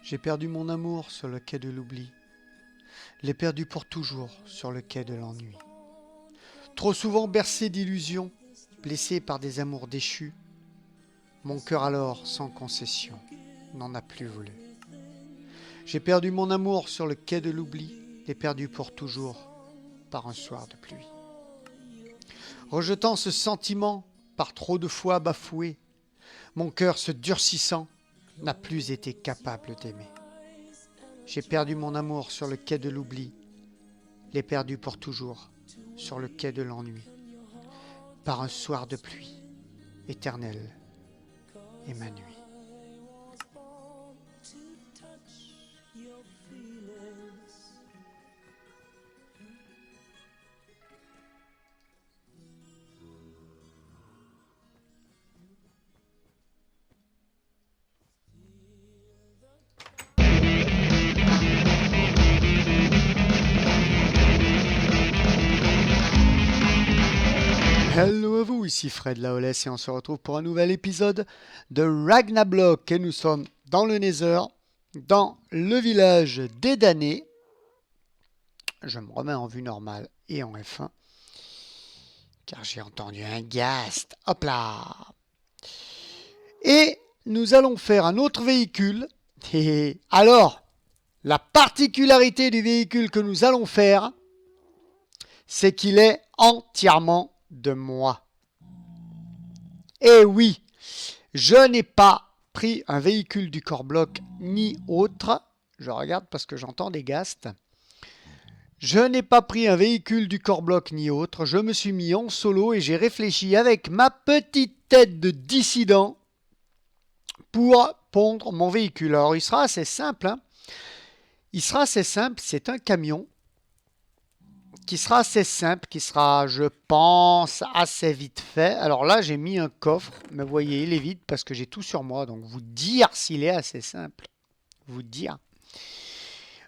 J'ai perdu mon amour sur le quai de l'oubli. L'ai perdu pour toujours sur le quai de l'ennui. Trop souvent bercé d'illusions, blessé par des amours déchus, mon cœur alors, sans concession, n'en a plus voulu. J'ai perdu mon amour sur le quai de l'oubli, l'ai perdu pour toujours par un soir de pluie. Rejetant ce sentiment par trop de fois bafoué, mon cœur se durcissant n'a plus été capable d'aimer. J'ai perdu mon amour sur le quai de l'oubli, l'ai perdu pour toujours sur le quai de l'ennui, par un soir de pluie éternelle et ma nuit. Hello à vous, ici Fred Laolès et on se retrouve pour un nouvel épisode de Ragnarok et nous sommes dans le Nether, dans le village des damnés. Je me remets en vue normale et en F1 car j'ai entendu un ghast. Hop là! Et nous allons faire un autre véhicule. Et alors, la particularité du véhicule que nous allons faire, c'est qu'il est entièrement de moi. Et oui, je n'ai pas pris un véhicule du Core Block ni autre. Je regarde parce que j'entends des ghasts. Je n'ai pas pris un véhicule du Core Block ni autre. Je me suis mis en solo et j'ai réfléchi avec ma petite tête de dissident pour pondre mon véhicule. Alors il sera assez simple. Il sera assez simple. C'est un camion qui sera assez simple, qui sera, je pense, assez vite fait. Alors là, j'ai mis un coffre, mais vous voyez, il est vide parce que j'ai tout sur moi. Donc, vous dire s'il est assez simple. Vous dire.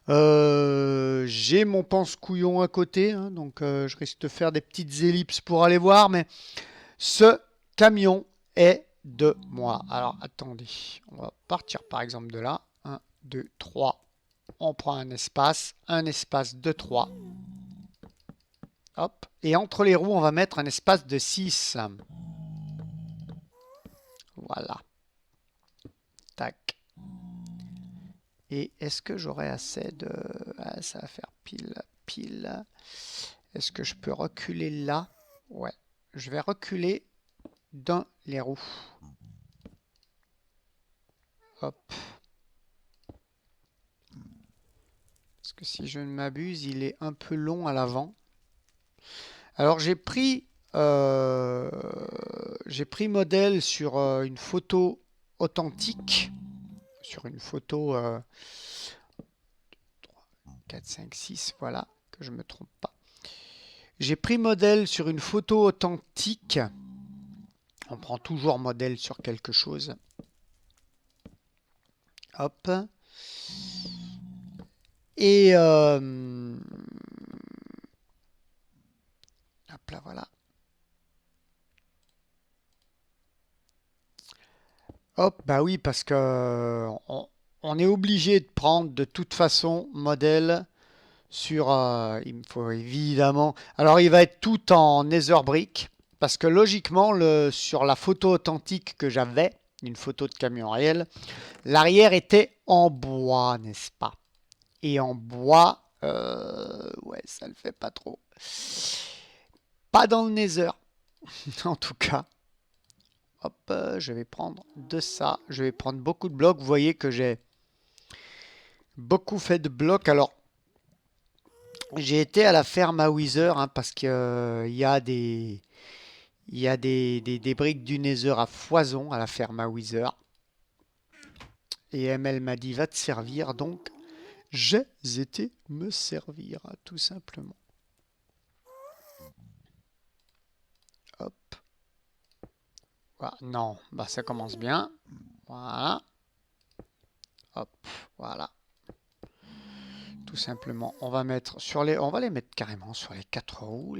J'ai mon pense-couillon à côté, hein, donc je risque de faire des petites ellipses pour aller voir, mais ce camion est de moi. Alors, attendez, on va partir par exemple de là. 1, 2, 3. On prend un espace de 3. Hop. Et entre les roues, on va mettre un espace de 6. Voilà. Tac. Et est-ce que j'aurai assez de... Ah, ça va faire pile. Est-ce que je peux reculer là? Ouais. Je vais reculer dans les roues. Hop. Parce que si je ne m'abuse, il est un peu long à l'avant. Alors j'ai pris modèle sur une photo authentique, sur une photo 4, 5, 6, voilà, que je ne me trompe pas. J'ai pris modèle sur une photo authentique. On prend toujours modèle sur quelque chose. Hop. Et hop là, voilà. Hop, bah oui, parce que on est obligé de prendre de toute façon modèle sur... il me faut évidemment... Alors, il va être tout en Nether Brick, parce que logiquement, sur la photo authentique que j'avais, une photo de camion réel, l'arrière était en bois, n'est-ce pas? Et en bois, ouais, ça le fait pas trop. Pas dans le Nether, en tout cas. Hop, je vais prendre de ça. Je vais prendre beaucoup de blocs. Vous voyez que j'ai beaucoup fait de blocs. Alors, j'ai été à la ferme à Wither hein, parce qu'il y a des briques du Nether à foison à la ferme à Wither. Et elle m'a dit va te servir. Donc, j'ai été me servir, tout simplement. Hop. Voilà. Non, bah ça commence bien. Voilà. Hop, voilà. Tout simplement, on va les mettre carrément sur les 4 roues,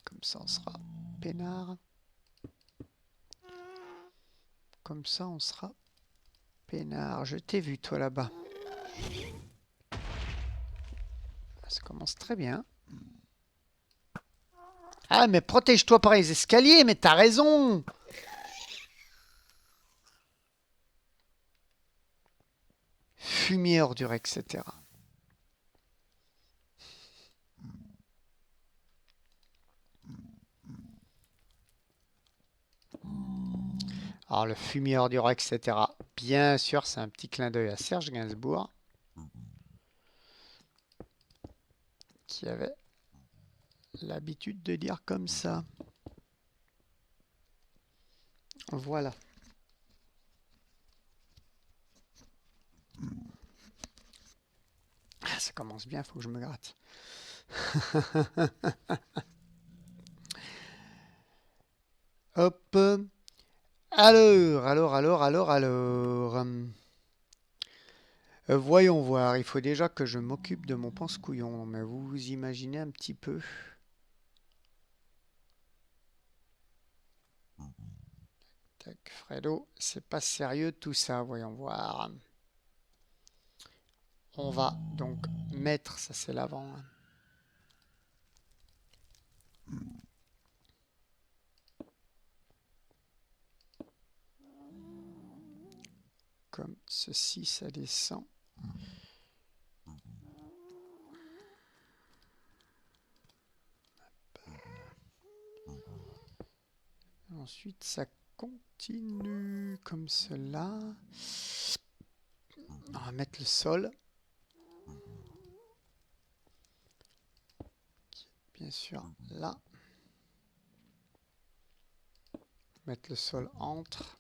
comme ça on sera peinard. Comme ça on sera Peinard, je t'ai vu toi là-bas. Ça commence très bien. Ah, mais protège-toi par les escaliers, mais t'as raison. Fumier, ordure, etc. Alors, le fumier, ordure, etc. Bien sûr, c'est un petit clin d'œil à Serge Gainsbourg, qui avait l'habitude de dire comme ça. Voilà. Ah, ça commence bien, faut que je me gratte. Hop. Alors. Voyons voir, il faut déjà que je m'occupe de mon pense-couillon, mais vous vous imaginez un petit peu. Tac, Fredo, c'est pas sérieux tout ça, voyons voir. On va donc mettre, ça c'est l'avant. Comme ceci, ça descend. Ensuite, ça continue comme cela. On va mettre le sol. Bien sûr, là. Mettre le sol entre.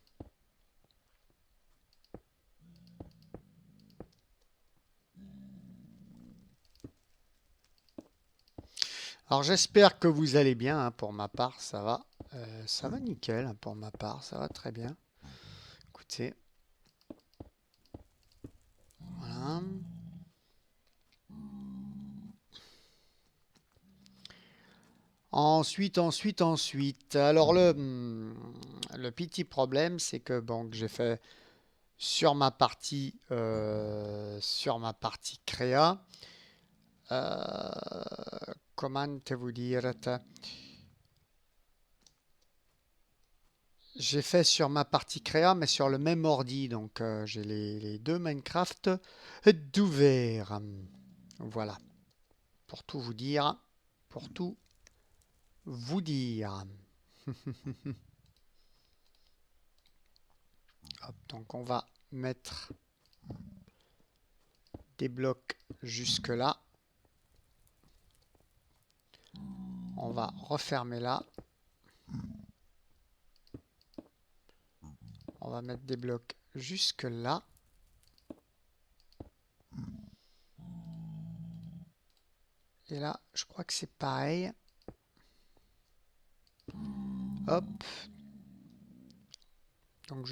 Alors j'espère que vous allez bien, hein, pour ma part, ça va. Ça va nickel, hein, pour ma part, ça va très bien. Écoutez. Voilà. Ensuite. Alors le petit problème, c'est que bon, que j'ai fait sur ma partie créa. Comment te vous dire? J'ai fait sur ma partie créa, mais sur le même ordi. Donc j'ai les deux Minecraft d'ouvert. Voilà. Pour tout vous dire. Pour tout vous dire. Hop, donc on va mettre des blocs jusque là. On va refermer là. On va mettre des blocs jusque là. Et là, je crois que c'est pareil. Hop. Donc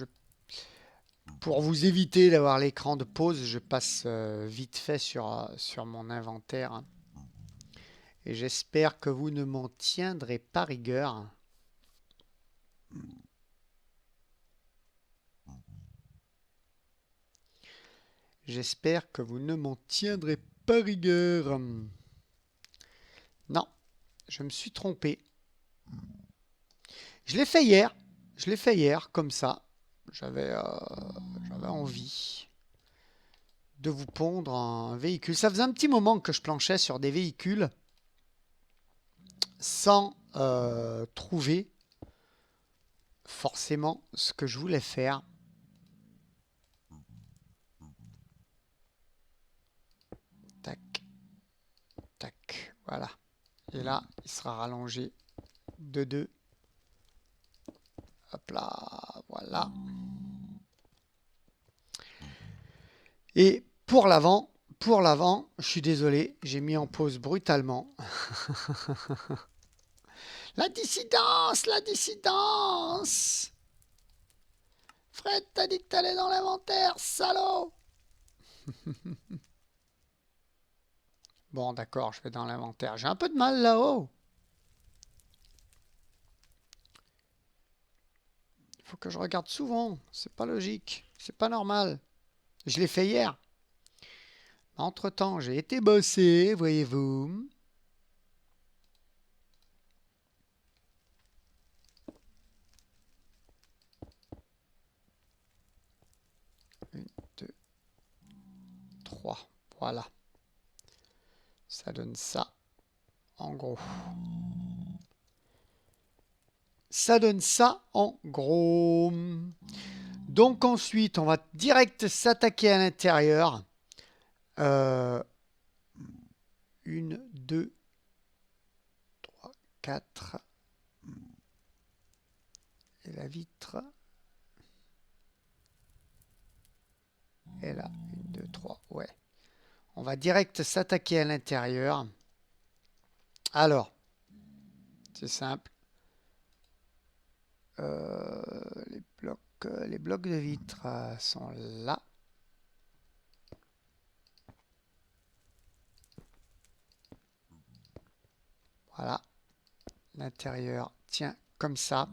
pour vous éviter d'avoir l'écran de pause, je passe vite fait sur mon inventaire. Et j'espère que vous ne m'en tiendrez pas rigueur. J'espère que vous ne m'en tiendrez pas rigueur. Non, je me suis trompé. Je l'ai fait hier. Je l'ai fait hier, comme ça. J'avais envie de vous pondre un véhicule. Ça faisait un petit moment que je planchais sur des véhicules sans trouver forcément ce que je voulais faire. Tac, tac, voilà. Et là, il sera rallongé de 2. Hop là, voilà. Et pour l'avant, je suis désolé, j'ai mis en pause brutalement. La dissidence, la dissidence. Fred, t'as dit que t'allais dans l'inventaire, salaud. Bon, d'accord, je vais dans l'inventaire. J'ai un peu de mal là-haut. Il faut que je regarde souvent. C'est pas logique. C'est pas normal. Je l'ai fait hier. Entre-temps, j'ai été bossé, voyez-vous. Une, deux, trois. Voilà. Ça donne ça, en gros. Ça donne ça, en gros. Donc ensuite, on va direct s'attaquer à l'intérieur. Une, deux, trois, quatre. Et la vitre. Et là, une, deux, trois. Ouais. On va direct s'attaquer à l'intérieur. Alors, c'est simple. Les blocs de vitre sont là. Voilà. L'intérieur tient comme ça.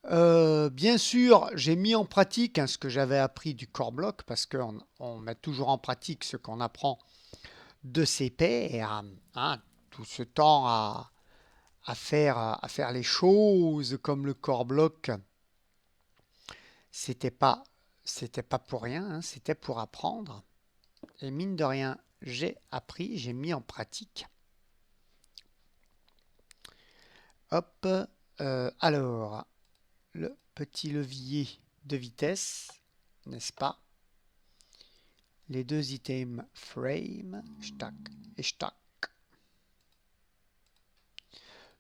Bien sûr, j'ai mis en pratique ce que j'avais appris du core block parce qu'on met toujours en pratique ce qu'on apprend de ses pairs. Hein, tout ce temps à faire les choses comme le core block, c'était pas, c'était pas pour rien, hein, c'était pour apprendre. Et mine de rien, j'ai appris, j'ai mis en pratique. Hop, alors, le petit levier de vitesse, n'est-ce pas? Les deux items frame, stack et stack.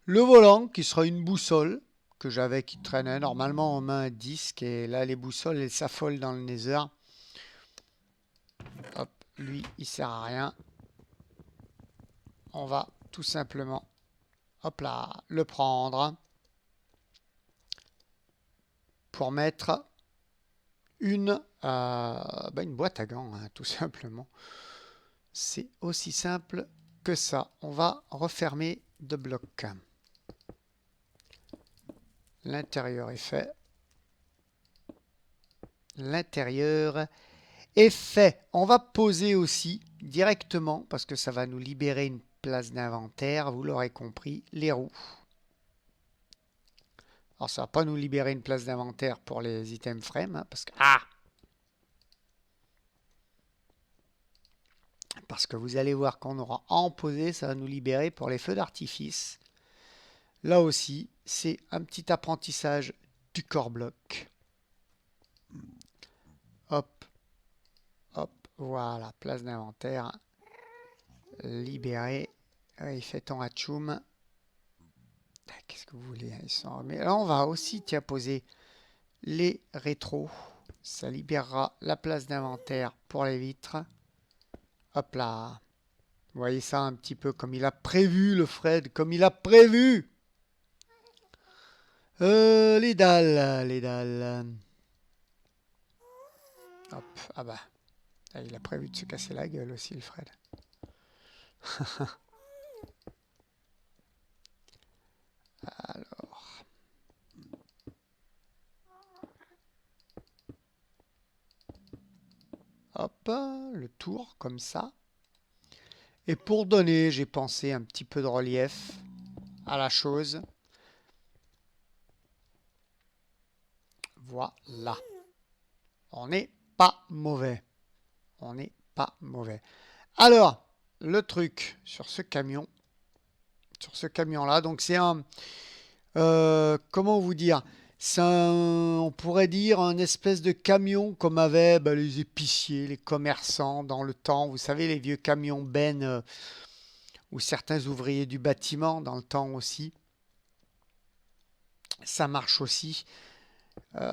Le volant qui sera une boussole que j'avais qui traînait normalement en main un disque et là les boussoles elles s'affolent dans le nether. Hop, lui il sert à rien. On va tout simplement, hop là, le prendre pour mettre une boîte à gants, hein, tout simplement. C'est aussi simple que ça. On va refermer de blocs. L'intérieur est fait. L'intérieur est fait. On va poser aussi directement, parce que ça va nous libérer une place d'inventaire, vous l'aurez compris, les roues. Alors ça va pas nous libérer une place d'inventaire pour les items frame, hein, parce que vous allez voir qu'on aura en posé, ça va nous libérer pour les feux d'artifice. Là aussi, c'est un petit apprentissage du core block. Hop, hop, voilà, place d'inventaire libérée. Il fait ton hatchoum. Qu'est-ce que vous voulez? Ils sont... Mais là, on va aussi poser les rétros. Ça libérera la place d'inventaire pour les vitres. Hop là. Vous voyez ça un petit peu comme il a prévu, le Fred, comme il a prévu. Les dalles, les dalles. Hop, ah bah. Ah, il a prévu de se casser la gueule aussi, le Fred. Alors. Hop, le tour, comme ça. Et pour donner, j'ai pensé un petit peu de relief à la chose. Voilà. On n'est pas mauvais. On n'est pas mauvais. Alors, le truc sur ce camion, là, donc c'est un, comment vous dire, c'est on pourrait dire un espèce de camion comme avaient les épiciers, les commerçants dans le temps. Vous savez, les vieux camions bennes ou certains ouvriers du bâtiment dans le temps aussi. Ça marche aussi. Ouais,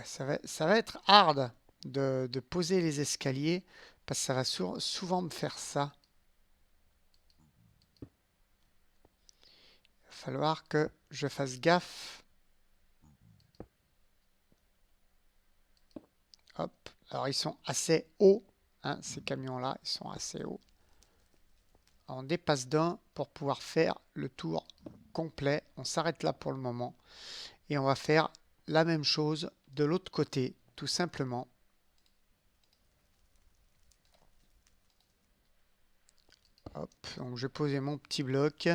ça va être hard de poser les escaliers parce que ça va souvent me faire ça. Il va falloir que je fasse gaffe. Hop. Alors ils sont assez hauts, hein, ces camions-là, ils sont assez hauts. On dépasse d'un pour pouvoir faire le tour complet. On s'arrête là pour le moment et on va faire la même chose de l'autre côté, tout simplement. Hop, donc je vais poser mon petit bloc.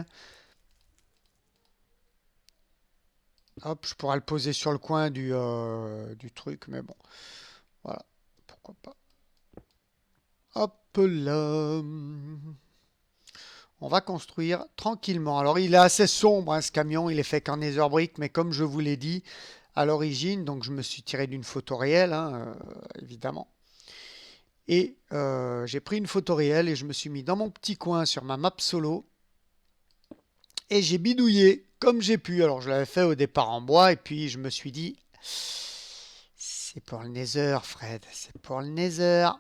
Hop, je pourrais le poser sur le coin du truc, mais bon, voilà, pourquoi pas. Hop là. On va construire tranquillement. Alors, il est assez sombre, hein, ce camion. Il est fait qu'en nether brick, mais comme je vous l'ai dit à l'origine, donc je me suis tiré d'une photo réelle, hein, évidemment. Et j'ai pris une photo réelle et je me suis mis dans mon petit coin sur ma map solo. Et j'ai bidouillé comme j'ai pu. Alors, je l'avais fait au départ en bois. Et puis, je me suis dit, c'est pour le nether, Fred. C'est pour le nether.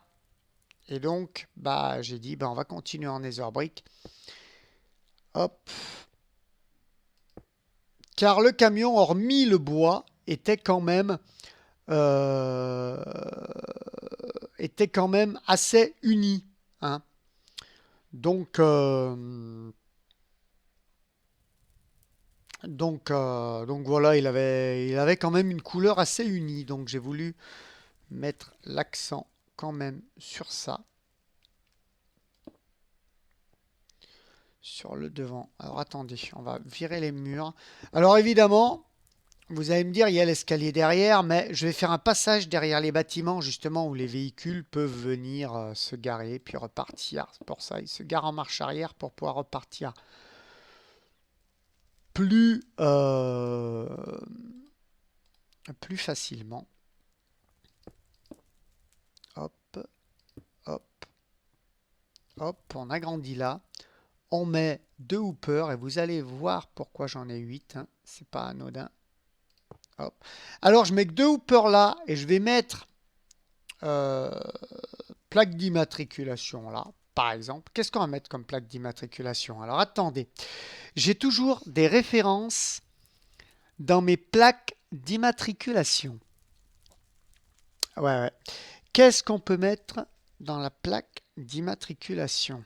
Et donc, bah, j'ai dit, bah, on va continuer en nether brick. Hop. Car le camion, hormis le bois, euh, était quand même assez uni, hein. Donc, donc voilà, il avait quand même une couleur assez unie. Donc j'ai voulu mettre l'accent quand même sur ça, sur le devant. Alors attendez, on va virer les murs. Alors évidemment, vous allez me dire, il y a l'escalier derrière, mais je vais faire un passage derrière les bâtiments, justement, où les véhicules peuvent venir se garer, puis repartir. C'est pour ça, ils se garent en marche arrière pour pouvoir repartir plus, plus facilement. Hop, hop, hop, on agrandit là. On met 2 hoopers et vous allez voir pourquoi j'en ai 8. Hein. C'est pas anodin. Hop. Alors, je mets que 2 hoopers là et je vais mettre euh, plaque d'immatriculation là, par exemple. Qu'est-ce qu'on va mettre comme plaque d'immatriculation? Alors, attendez. J'ai toujours des références dans mes plaques d'immatriculation. Ouais, ouais. Qu'est-ce qu'on peut mettre dans la plaque d'immatriculation?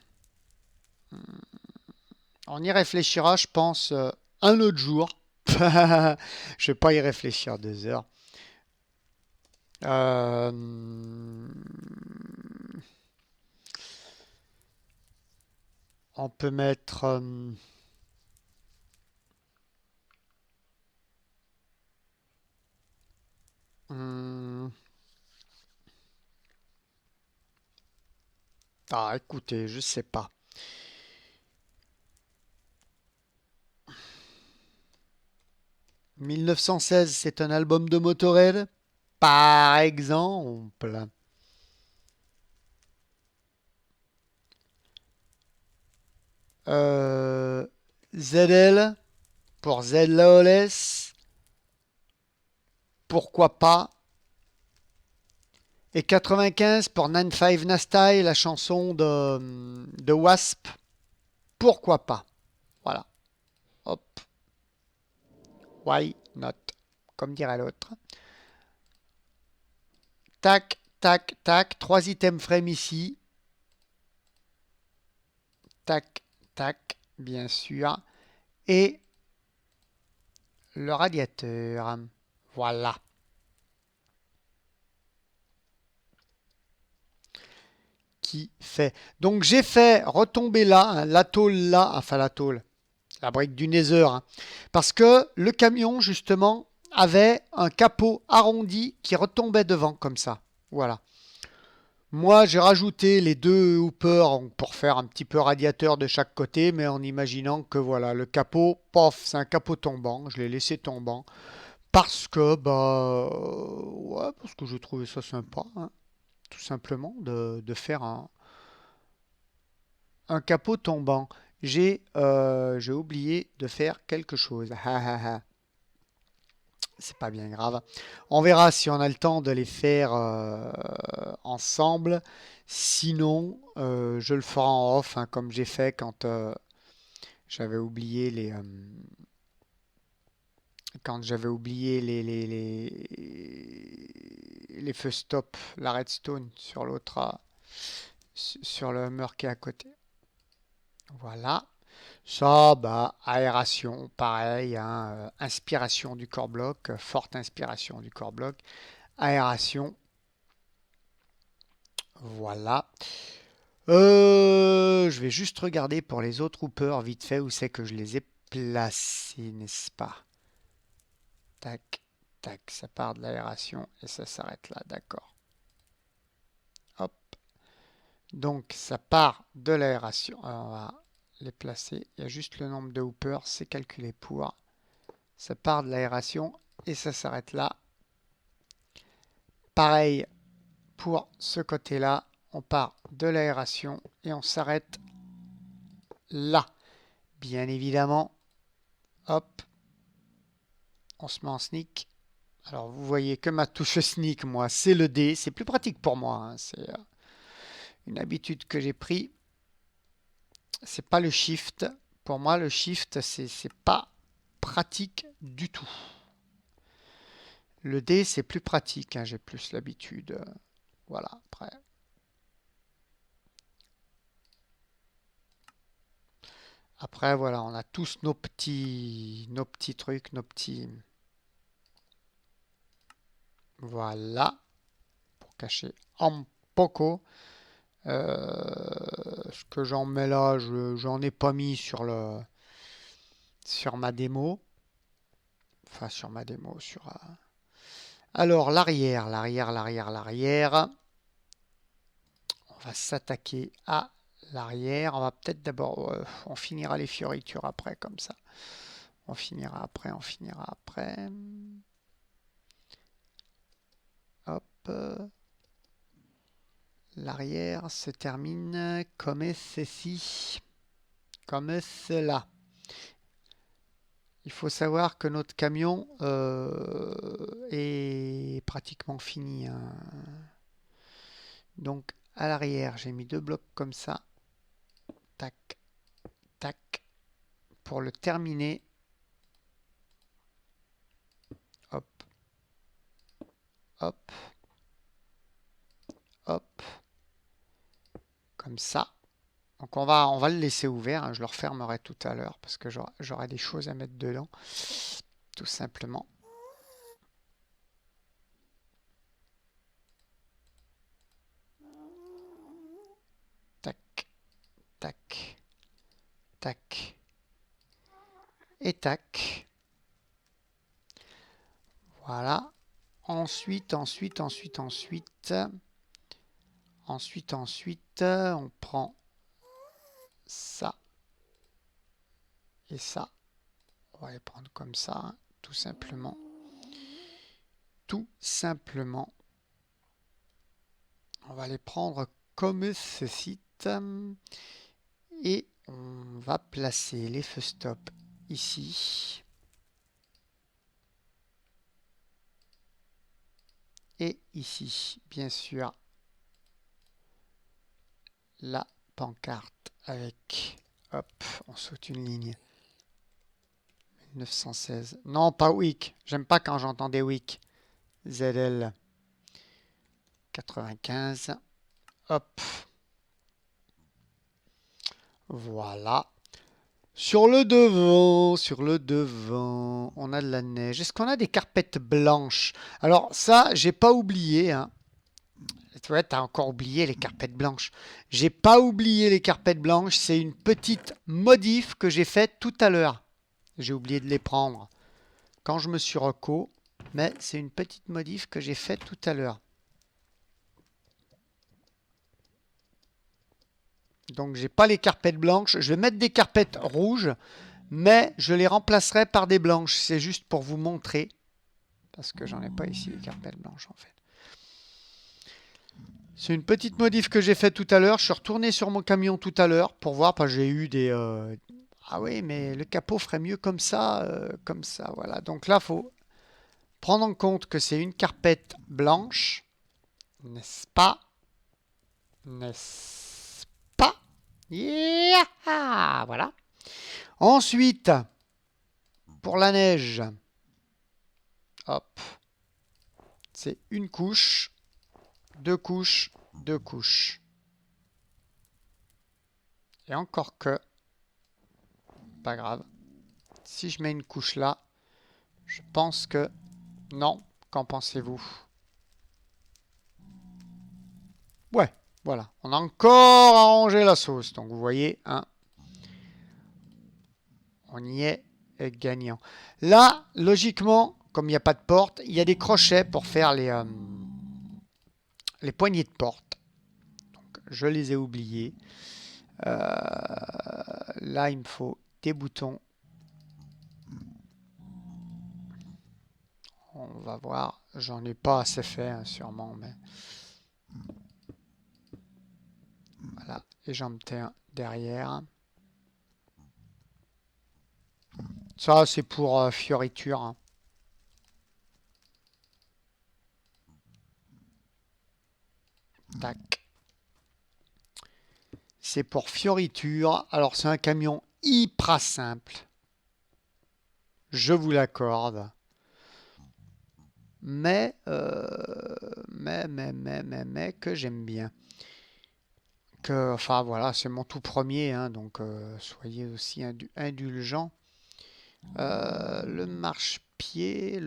On y réfléchira, je pense, un autre jour. Je vais pas y réfléchir 2 heures. Euh, on peut mettre... ah, écoutez, je sais pas. « 1916 », c'est un album de Motorhead, par exemple. ZL pour Z Lawless, pourquoi pas. Et 95 pour 95 Nasty, la chanson de Wasp, pourquoi pas. Voilà. Hop. Why not? Comme dirait l'autre. Tac, tac, tac. 3 items frame ici. Tac, tac, bien sûr. Et le radiateur. Voilà. Qui fait. Donc j'ai fait retomber là, hein, la tôle là, enfin la tôle, la brique du Nether, hein, parce que le camion justement avait un capot arrondi qui retombait devant comme ça. Voilà. Moi, j'ai rajouté les 2 hoopers pour faire un petit peu radiateur de chaque côté, mais en imaginant que voilà, le capot, pof, c'est un capot tombant. Je l'ai laissé tombant parce que, bah, ouais, parce que je trouvais ça sympa, hein, tout simplement, de faire un capot tombant. J'ai oublié de faire quelque chose. C'est pas bien grave. On verra si on a le temps de les faire ensemble. Sinon, je le ferai en off, hein, comme j'ai fait quand j'avais oublié les feux stop, la redstone sur l'autre, sur le mur qui est à côté. Voilà. Ça, bah, aération, pareil, hein, inspiration du core block, forte inspiration du core block, aération, voilà. Je vais juste regarder pour les autres hoopers vite fait où c'est que je les ai placés, n'est-ce pas? Tac, tac, ça part de l'aération et ça s'arrête là, d'accord. Hop, donc ça part de l'aération. Alors, on va les placer. Il y a juste le nombre de hoopers, c'est calculé pour. Ça part de l'aération et ça s'arrête là. Pareil pour ce côté-là, on part de l'aération et on s'arrête là. Bien évidemment, hop, on se met en sneak. Alors vous voyez que ma touche sneak, moi, c'est le D. C'est plus pratique pour moi, hein. C'est une habitude que j'ai pris. C'est pas le shift. Pour moi, le shift, c'est pas pratique du tout. Le D, c'est plus pratique, hein. J'ai plus l'habitude. Voilà, après. Après, voilà, on a tous nos petits trucs, nos petits. Voilà, pour cacher un poco. Ce que j'en mets là, j'en ai pas mis sur ma démo. Enfin, sur ma démo, alors, l'arrière. On va s'attaquer à l'arrière. On va peut-être d'abord... on finira les fioritures après, comme ça. On finira après. Hop. L'arrière se termine comme ceci. Comme cela. Il faut savoir que notre camion est pratiquement fini, hein. Donc à l'arrière, j'ai mis deux blocs comme ça. Tac, tac. Pour le terminer. Hop, hop, hop. Comme ça. Donc on va le laisser ouvert, hein. Je le refermerai tout à l'heure parce que j'aurai des choses à mettre dedans. Tout simplement. Tac, tac, tac. Et tac. Voilà. Ensuite, on prend ça et ça. On va les prendre comme ça, hein, tout simplement. Tout simplement. On va les prendre comme ceci. Et on va placer les feux stop ici. Et ici, bien sûr, la pancarte avec, hop, on saute une ligne. 916. Non, pas week. J'aime pas quand j'entends des week. ZL 95. Hop. Voilà. Sur le devant, on a de la neige. Est-ce qu'on a des carpettes blanches? Alors ça, j'ai pas oublié, hein. Tu vois, t'as encore oublié les carpettes blanches. J'ai pas oublié les carpettes blanches. C'est une petite modif que j'ai faite tout à l'heure. J'ai oublié de les prendre quand je me suis reco. Mais c'est une petite modif que j'ai faite tout à l'heure. Donc j'ai pas les carpettes blanches. Je vais mettre des carpettes rouges, mais je les remplacerai par des blanches. C'est juste pour vous montrer. Parce que j'en ai pas ici les carpettes blanches en fait. C'est une petite modif que j'ai faite tout à l'heure. Je suis retourné sur mon camion tout à l'heure pour voir. Parce que j'ai eu des... Ah oui, mais le capot ferait mieux comme ça. Voilà. Donc là, il faut prendre en compte que c'est une carpette blanche. N'est-ce pas? N'est-ce pas? Yeah! Voilà. Ensuite, pour la neige, hop, c'est une couche, deux couches, deux couches. Et encore que, pas grave. Si je mets une couche là, je pense que... Non, qu'en pensez-vous? Ouais, voilà. On a encore arrangé la sauce. Donc vous voyez, hein, on y est gagnant. Là, logiquement, comme il n'y a pas de porte, il y a des crochets pour faire les poignées de porte. Donc, je les ai oubliés. Là, il me faut des boutons. On va voir. J'en ai pas assez fait, hein, sûrement, mais voilà. Et j'en mettais un derrière. Ça, c'est pour fioriture, hein. Tac. C'est pour fioriture. Alors, c'est un camion hyper simple. Je vous l'accorde. Mais que j'aime bien. Enfin, voilà, c'est mon tout premier, hein, donc soyez aussi indulgents. Le marchepied,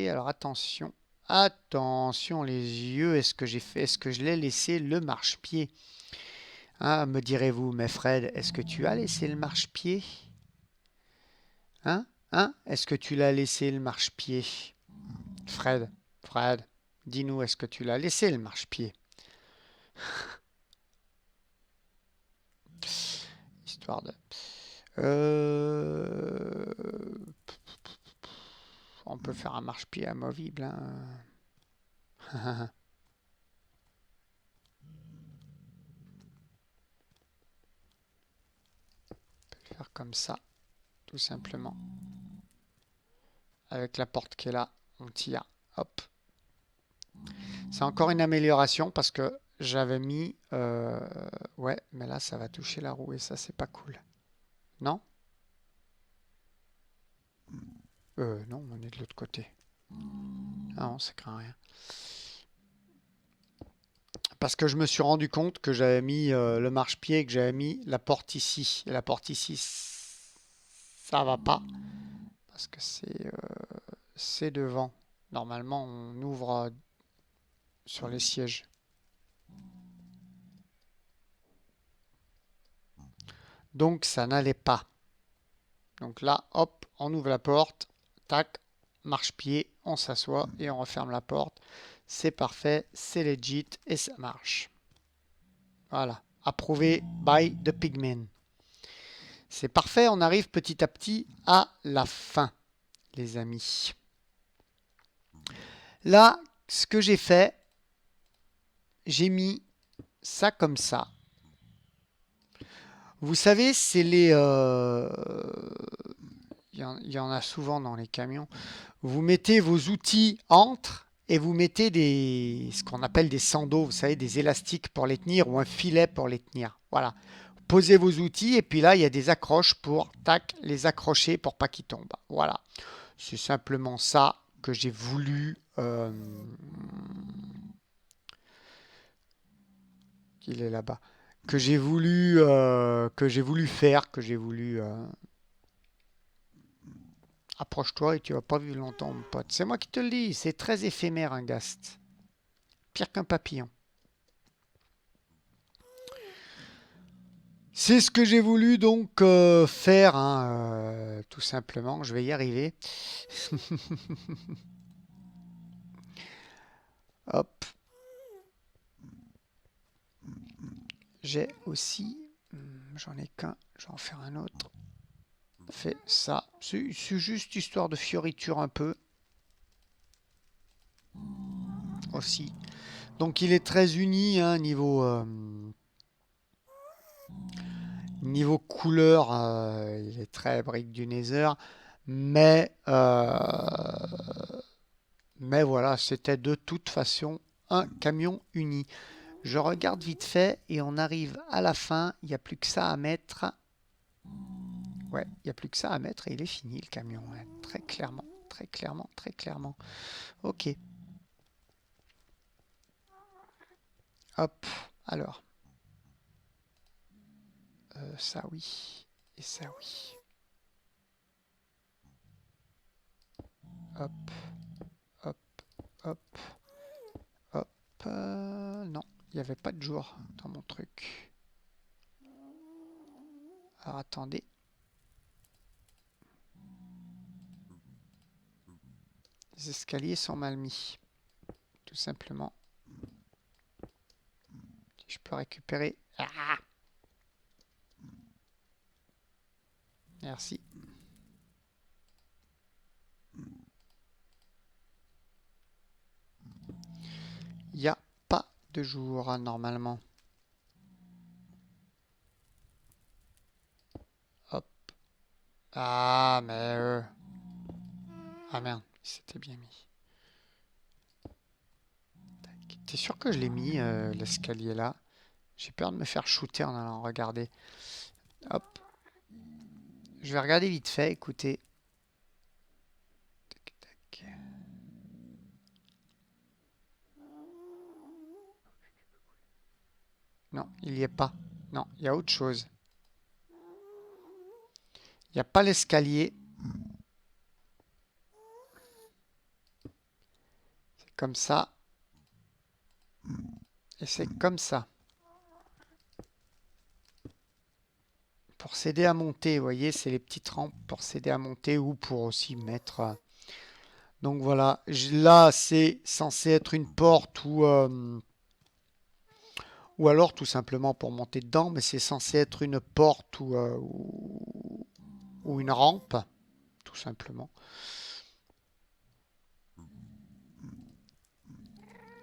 alors attention. Attention les yeux, est-ce que je l'ai laissé le marchepied? Hein, me direz-vous, mais Fred, est-ce que tu as laissé le marchepied? Hein? Hein? Est-ce que tu l'as laissé le marchepied? Fred, dis-nous, est-ce que tu l'as laissé le marchepied? Histoire de... Euh, On peut faire un marchepied amovible, hein. Faire comme ça, tout simplement. Avec la porte qui est là, on tire. Hop. C'est encore une amélioration parce que j'avais mis... ouais, mais là, ça va toucher la roue et ça, c'est pas cool. Non? Non, on est de l'autre côté. Ah non, ça craint rien. Parce que je me suis rendu compte que j'avais mis le marchepied et que j'avais mis la porte ici. Et la porte ici, ça va pas. Parce que c'est devant. Normalement, on ouvre sur les sièges. Donc, ça n'allait pas. Donc là, hop, on ouvre la porte. Tac, marchepied, on s'assoit et on referme la porte. C'est parfait, c'est legit et ça marche. Voilà, approuvé by the Pigmen. C'est parfait, on arrive petit à petit à la fin, les amis. Là, ce que j'ai fait, j'ai mis ça comme ça. Vous savez, c'est les... il y en a souvent dans les camions. Vous mettez vos outils entre et vous mettez ce qu'on appelle des sandos, vous savez, des élastiques pour les tenir ou un filet pour les tenir. Voilà. Posez vos outils et puis là, il y a des accroches pour, tac, les accrocher pour pas qu'ils tombent. Voilà. C'est simplement ça que j'ai voulu... il est là-bas. Que j'ai voulu faire, que j'ai voulu... Approche-toi et tu vas pas vivre longtemps, mon pote. C'est moi qui te le dis, c'est très éphémère un gast. Pire qu'un papillon. C'est ce que j'ai voulu donc faire, hein, tout simplement. Je vais y arriver. Hop. J'ai aussi... J'en ai qu'un, je vais en faire un autre. Fait ça. C'est juste histoire de fioriture un peu. Aussi. Donc il est très uni, hein, niveau couleur, il est très brique du Nether. Mais, mais voilà, c'était de toute façon un camion uni. Je regarde vite fait et on arrive à la fin. Il n'y a plus que ça à mettre. Ouais, il n'y a plus que ça à mettre et il est fini le camion. Ouais. Très clairement, très clairement, très clairement. Ok. Hop. Alors. Ça oui. Et ça oui. Hop, hop, hop, hop. Non, il n'y avait pas de jour dans mon truc. Alors attendez. Les escaliers sont mal mis. Tout simplement. Je peux récupérer. Ah, merci. Il n'y a pas de jour normalement. Hop. Ah, mais... Ah merde, c'était bien mis. T'es sûr que je l'ai mis, l'escalier là? J'ai peur de me faire shooter en allant regarder. Hop. Je vais regarder vite fait, écoutez. Tac, tac. Non, il n'y est pas. Non, il y a autre chose. Il n'y a pas l'escalier. C'est comme ça. Et c'est comme ça. Pour s'aider à monter, vous voyez, c'est les petites rampes pour s'aider à monter ou pour aussi mettre... Donc voilà, là c'est censé être une porte ou alors tout simplement pour monter dedans, mais c'est censé être une porte ou une rampe, tout simplement.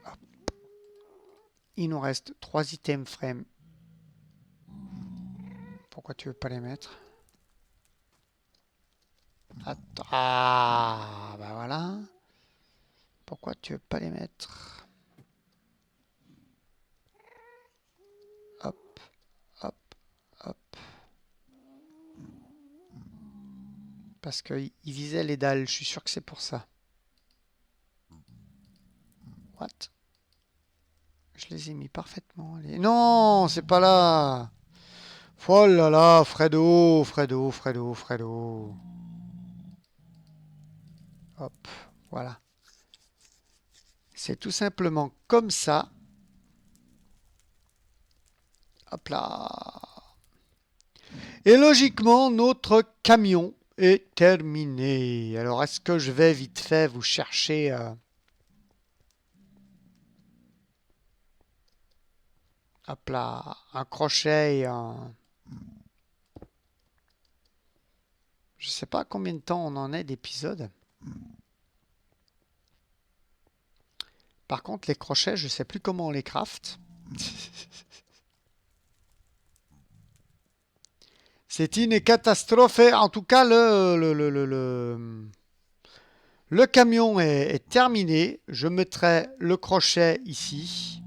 Hop. Il nous reste 3 items frame. Pourquoi tu veux pas les mettre? Attends. Ah, bah voilà. Pourquoi tu veux pas les mettre? Hop, hop, hop. Parce qu'il visait les dalles, je suis sûr que c'est pour ça. What? Je les ai mis parfaitement. Non, c'est pas là. Oh là là, Fredo, Fredo, Fredo, Fredo. Hop, voilà. C'est tout simplement comme ça. Hop là. Et logiquement, notre camion est terminé. Alors, est-ce que je vais vite fait vous chercher... Hop là, un crochet et un... Je sais pas combien de temps on en est d'épisodes. Par contre, les crochets, je sais plus comment on les craft. C'est une catastrophe. En tout cas, le camion est terminé. Je mettrai le crochet ici.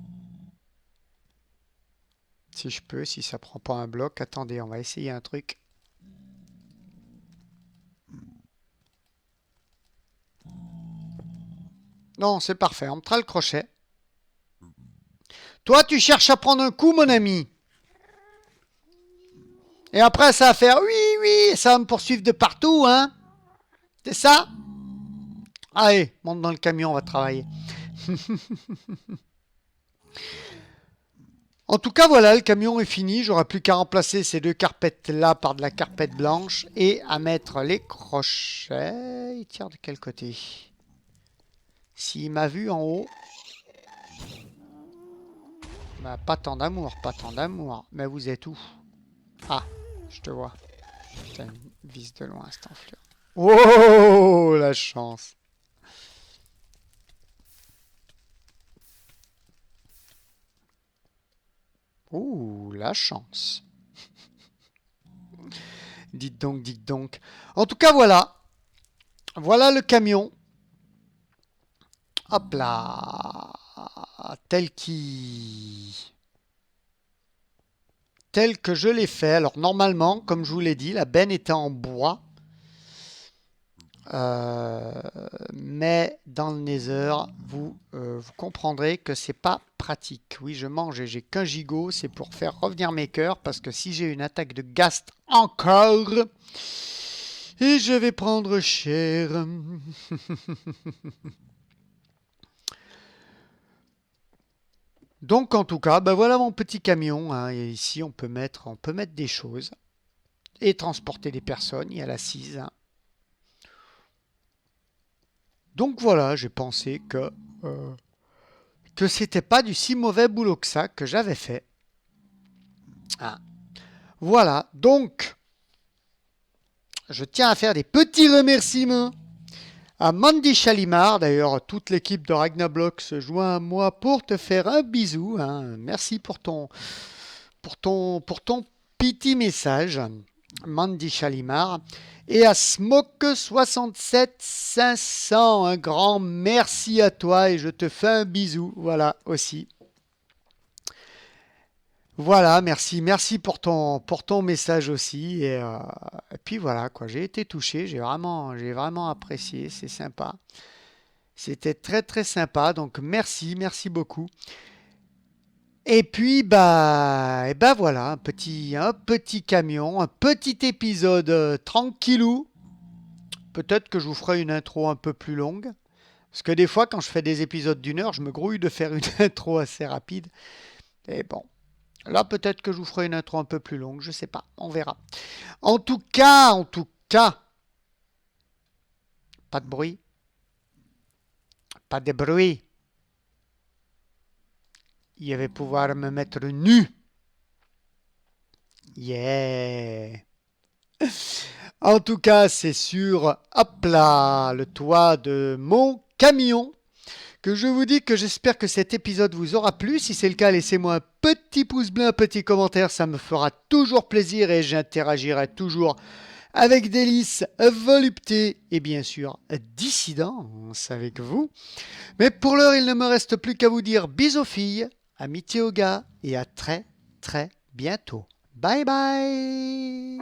Si je peux, si ça prend pas un bloc. Attendez, on va essayer un truc. Non, c'est parfait. On mettra le crochet. Toi, tu cherches à prendre un coup, mon ami. Et après, ça va faire oui, oui. Ça va me poursuivre de partout, hein. C'est ça? Allez, monte dans le camion, on va travailler. En tout cas, voilà, le camion est fini. J'aurai plus qu'à remplacer ces 2 carpettes là par de la carpette blanche et à mettre les crochets. Il tire de quel côté? S'il m'a vu en haut. Bah, pas tant d'amour, pas tant d'amour. Mais vous êtes où? Ah, je te vois. Putain, il vise de loin cet enflure. Oh, la chance. Ouh, la chance. Dites donc, dites donc. En tout cas, voilà. Voilà le camion. Hop là. Tel que je l'ai fait. Alors, normalement, comme je vous l'ai dit, la benne était en bois. Mais dans le Nether, vous comprendrez que c'est pas pratique. Oui, je mange et j'ai qu'un gigot, c'est pour faire revenir mes cœurs, parce que si j'ai une attaque de Ghast encore, et je vais prendre cher. Donc en tout cas, ben voilà mon petit camion, hein. Et ici on peut mettre des choses et transporter des personnes. Il y a l'assise, hein. Donc voilà, j'ai pensé que c'était pas du si mauvais boulot que ça que j'avais fait. Ah. Voilà, donc je tiens à faire des petits remerciements à Mandy Chalimard. D'ailleurs, toute l'équipe de Ragnablock se joint à moi pour te faire un bisou, hein. Merci pour ton petit message, Mandy Chalimard. Et à Smoke67500, un grand merci à toi et je te fais un bisou, voilà, aussi. Voilà, merci pour ton message aussi. Et puis voilà, quoi, j'ai été touché, j'ai vraiment apprécié, c'est sympa. C'était très très sympa, donc merci beaucoup. Et puis bah voilà, un petit camion, un petit épisode tranquillou. Peut-être que je vous ferai une intro un peu plus longue. Parce que des fois, quand je fais des épisodes d'une heure, je me grouille de faire une intro assez rapide. Et bon, là peut-être que je vous ferai une intro un peu plus longue, je sais pas, on verra. En tout cas, pas de bruit, pas de bruit. Il va pouvoir me mettre nu. Yeah. En tout cas, c'est sur, hop là, le toit de mon camion que je vous dis que j'espère que cet épisode vous aura plu. Si c'est le cas, laissez-moi un petit pouce bleu, un petit commentaire, ça me fera toujours plaisir et j'interagirai toujours avec délice, volupté et bien sûr dissidence avec vous. Mais pour l'heure, il ne me reste plus qu'à vous dire bisous filles, amitié aux gars et à très très bientôt. Bye bye.